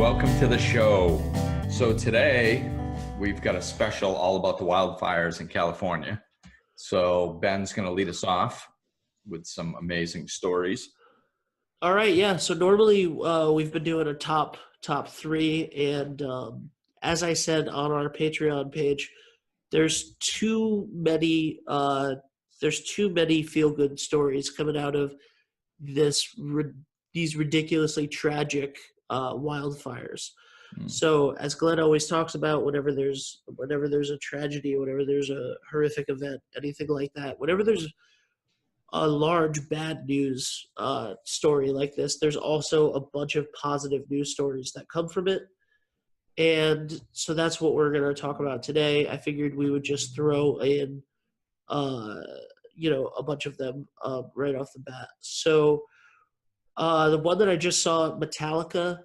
welcome to the show. So today we've got a special all about the wildfires in California. So Ben's going to lead us off with some amazing stories. All right, yeah. So normally we've been doing a top three, and as I said on our Patreon page, there's too many feel good stories coming out of these ridiculously tragic wildfires. So as Glenn always talks about, whenever there's a tragedy, whenever there's a horrific event, anything like that, whenever there's a large bad news story like this, there's also a bunch of positive news stories that come from it. And so that's what we're going to talk about today. I figured we would just throw in, a bunch of them right off the bat. So the one that I just saw, Metallica,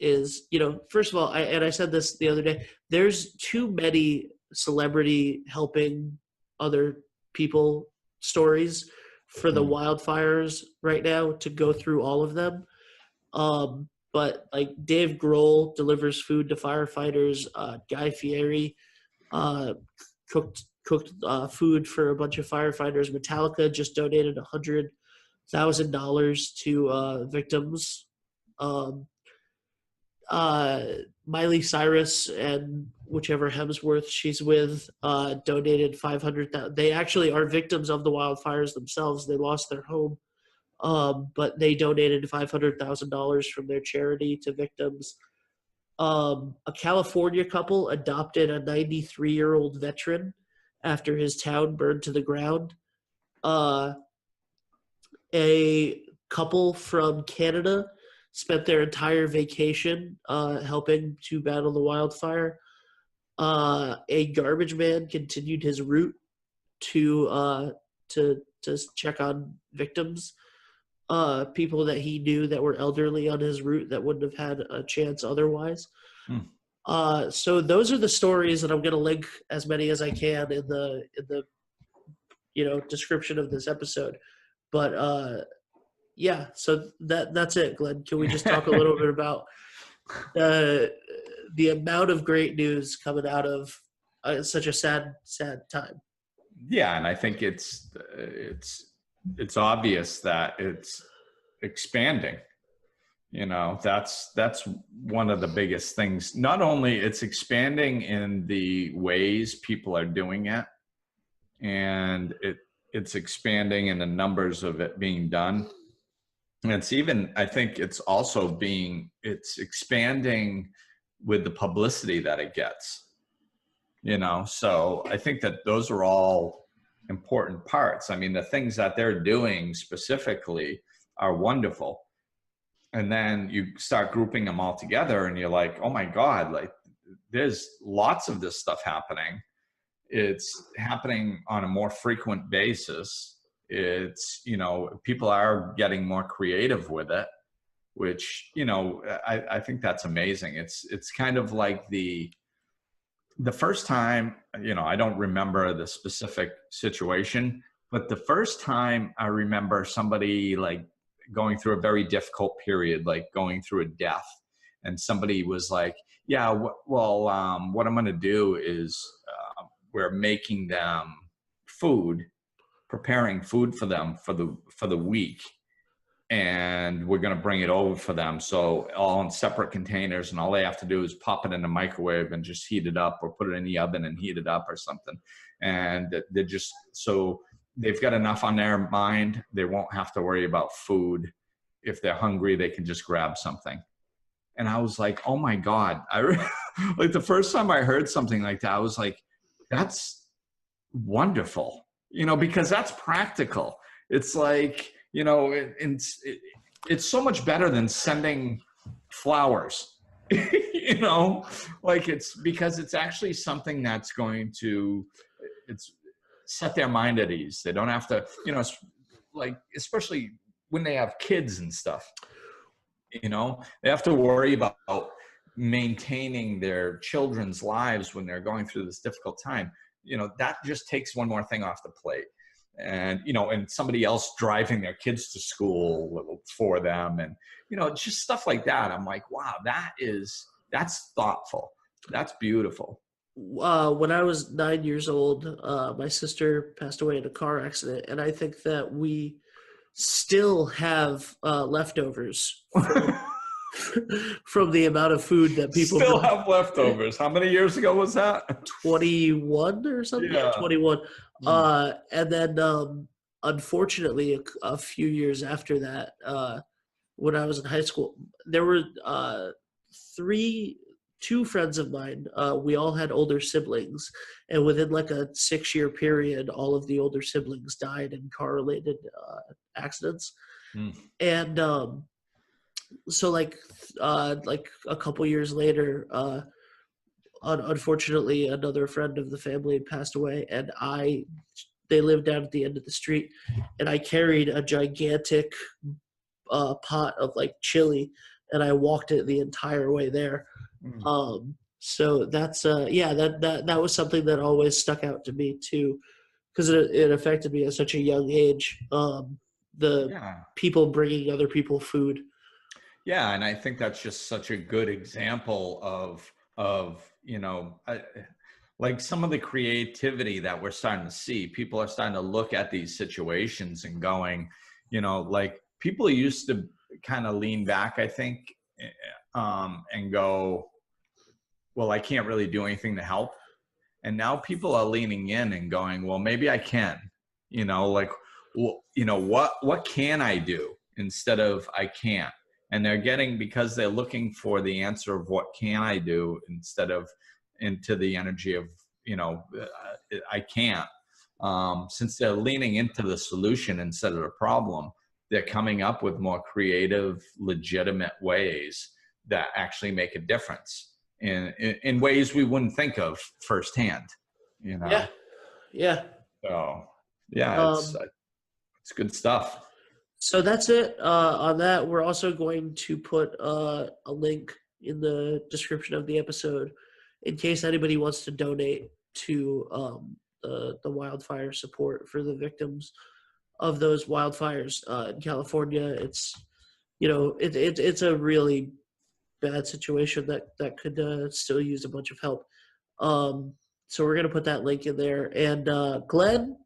is, first of all, I said this the other day, there's too many celebrity helping other people stories for the wildfires right now to go through all of them. But like Dave Grohl delivers food to firefighters. Guy Fieri cooked food for a bunch of firefighters. Metallica just donated $100,000 to victims. Miley Cyrus and whichever Hemsworth she's with donated $500,000. They actually are victims of the wildfires themselves. They lost their home, but they donated $500,000 from their charity to victims. A California couple adopted a 93-year-old veteran after his town burned to the ground. A couple from Canada spent their entire vacation helping to battle the wildfire. A garbage man continued his route to check on victims, people that he knew that were elderly on his route that wouldn't have had a chance otherwise. So those are the stories, and I'm going to link as many as I can in the description of this episode. But yeah, so that's it, Glenn. Can we just talk a little bit about the amount of great news coming out of such a sad time? Yeah, and I think it's obvious that it's expanding. That's one of the biggest things. Not only it's expanding in the ways people are doing it, and it's expanding in the numbers of it being done. And it's even, I think it's also it's expanding with the publicity that it gets, so I think that those are all important parts. I mean, the things that they're doing specifically are wonderful. And then you start grouping them all together and you're like, oh my God, like there's lots of this stuff happening. It's happening on a more frequent basis. It's, people are getting more creative with it, which, I think that's amazing. It's kind of like the first time, I don't remember the specific situation, but the first time I remember somebody like going through a very difficult period, like going through a death, and somebody was like, yeah, what I'm going to do is we're making them food, preparing food for them for the week, and we're going to bring it over for them. So all in separate containers, and all they have to do is pop it in the microwave and just heat it up, or put it in the oven and heat it up or something. And they're just, so they've got enough on their mind. They won't have to worry about food. If they're hungry, they can just grab something. And I was like, oh my God. Like the first time I heard something like that, I was like, that's wonderful, because that's practical. It's like, it's so much better than sending flowers, like it's because it's actually something that's going to, set their mind at ease. They don't have to, like, especially when they have kids and stuff, they have to worry about maintaining their children's lives when they're going through this difficult time. That just takes one more thing off the plate. and, and somebody else driving their kids to school for them. And, just stuff like that. I'm like, wow, that's thoughtful. That's beautiful. When I was 9 years old, my sister passed away in a car accident, and I think that we still have leftovers from the amount of food that people still have leftovers. How many years ago was that? 21 or something. Yeah, 21. And then unfortunately, a few years after that, when I was in high school, there were two friends of mine. We all had older siblings, and within like a 6-year period, all of the older siblings died in car-related accidents. And so like a couple years later, unfortunately, another friend of the family had passed away, and they lived down at the end of the street, and I carried a gigantic pot of like chili, and I walked it the entire way there. So that's that was something that always stuck out to me too, because it affected me at such a young age. People bringing other people food. Yeah, and I think that's just such a good example of like some of the creativity that we're starting to see. People are starting to look at these situations and going, like people used to kind of lean back, I think, and go, well, I can't really do anything to help. And now people are leaning in and going, well, maybe I can, like, well, what can I do instead of I can't? And because they're looking for the answer of what can I do instead of into the energy of, I can't. Since they're leaning into the solution instead of the problem, they're coming up with more creative, legitimate ways that actually make a difference in ways we wouldn't think of firsthand, Yeah. So yeah, it's good stuff. So that's it on that. We're also going to put a link in the description of the episode in case anybody wants to donate to the wildfire support for the victims of those wildfires in California. It's it's a really bad situation that could still use a bunch of help. So we're gonna put that link in there. And Glenn,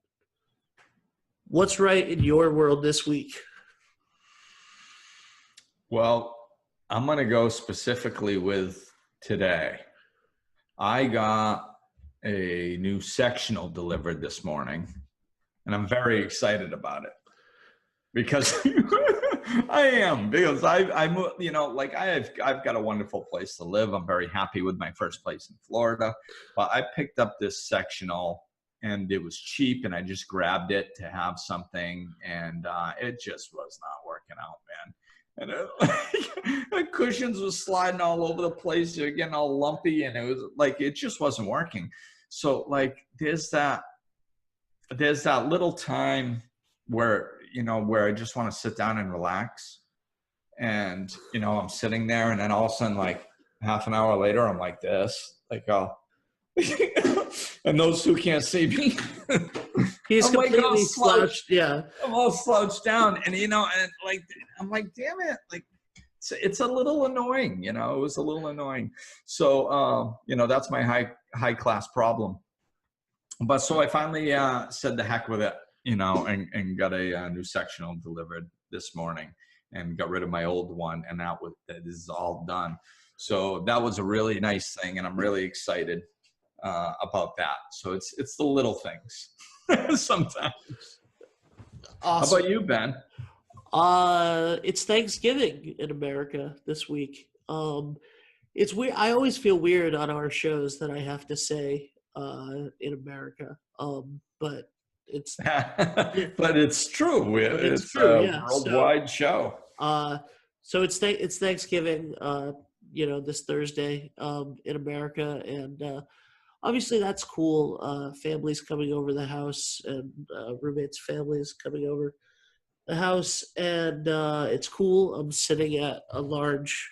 what's right in your world this week? Well, I'm going to go specifically with today. I got a new sectional delivered this morning, and I'm very excited about it because I've got a wonderful place to live. I'm very happy with my first place in Florida, but I picked up this sectional and it was cheap, and I just grabbed it to have something, and it just was not working out, man. And the cushions was sliding all over the place. They're getting all lumpy, and it was like, it just wasn't working. So like, there's that little time where I just want to sit down and relax. And, I'm sitting there, and then all of a sudden, like half an hour later, I'm like this, like, and those who can't see me. He's completely slouched. Yeah. I'm all slouched down, and and like, I'm like, damn it, like it's a little annoying, it was a little annoying. So that's my high class problem. But so I finally said the heck with it, and got a new sectional delivered this morning, and got rid of my old one, and that is all done. So that was a really nice thing, and I'm really excited about that. So it's the little things sometimes. Awesome. How about you, Ben? It's Thanksgiving in America this week. It's weird. I always feel weird on our shows that I have to say in America. But it's but it's true. It's true, a worldwide show. So it's Thanksgiving. This Thursday in America, and obviously that's cool. Families coming over the house, and roommates' families coming over the house, and it's cool. I'm sitting at a large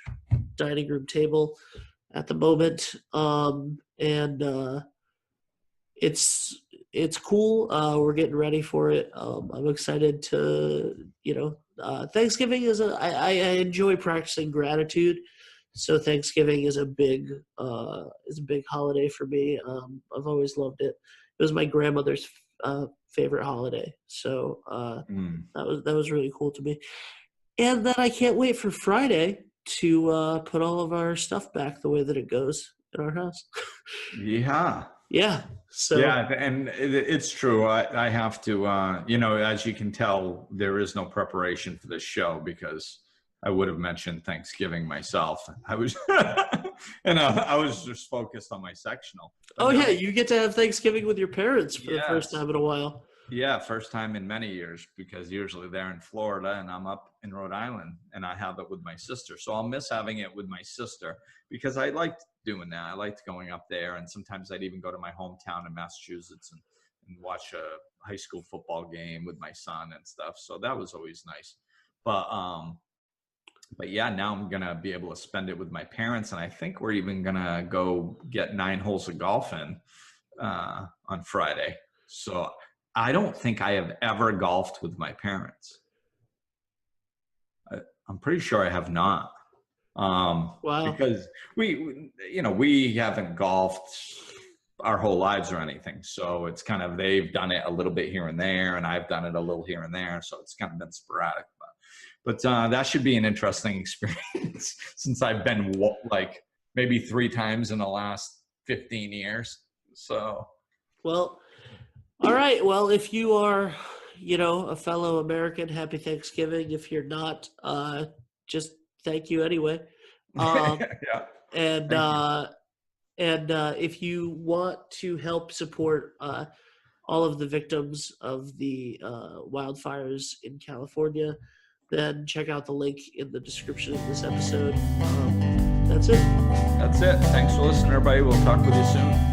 dining room table at the moment, and it's it's cool. We're getting ready for it. I'm excited to, Thanksgiving I enjoy practicing gratitude. So Thanksgiving is a big holiday for me. I've always loved it. It was my grandmother's favorite holiday. So that was really cool to me. And then I can't wait for Friday to put all of our stuff back the way that it goes in our house. Yeah. Yeah. So yeah, and it's true. I have to, as you can tell, there is no preparation for this show because I would have mentioned Thanksgiving myself. I was, I was just focused on my sectional. Oh yeah, you get to have Thanksgiving with your parents for the first Yes. time in a while. Yeah, first time in many years because usually they're in Florida and I'm up in Rhode Island and I have it with my sister. So I'll miss having it with my sister because I liked doing that. I liked going up there and sometimes I'd even go to my hometown in Massachusetts and watch a high school football game with my son and stuff. So that was always nice. But yeah, now I'm going to be able to spend it with my parents. And I think we're even going to go get 9 holes of golf in on Friday. So I don't think I have ever golfed with my parents. I'm pretty sure I have not. Wow. Because we haven't golfed our whole lives or anything. So it's kind of, they've done it a little bit here and there, and I've done it a little here and there. So it's kind of been sporadic. But that should be an interesting experience since I've been like maybe 3 times in the last 15 years. So. Well, all right. Well, if you are, a fellow American, happy Thanksgiving. If you're not, just thank you anyway. Yeah. And if you want to help support all of the victims of the wildfires in California, then check out the link in the description of this episode. That's it. That's it. Thanks for listening, everybody. We'll talk with you soon.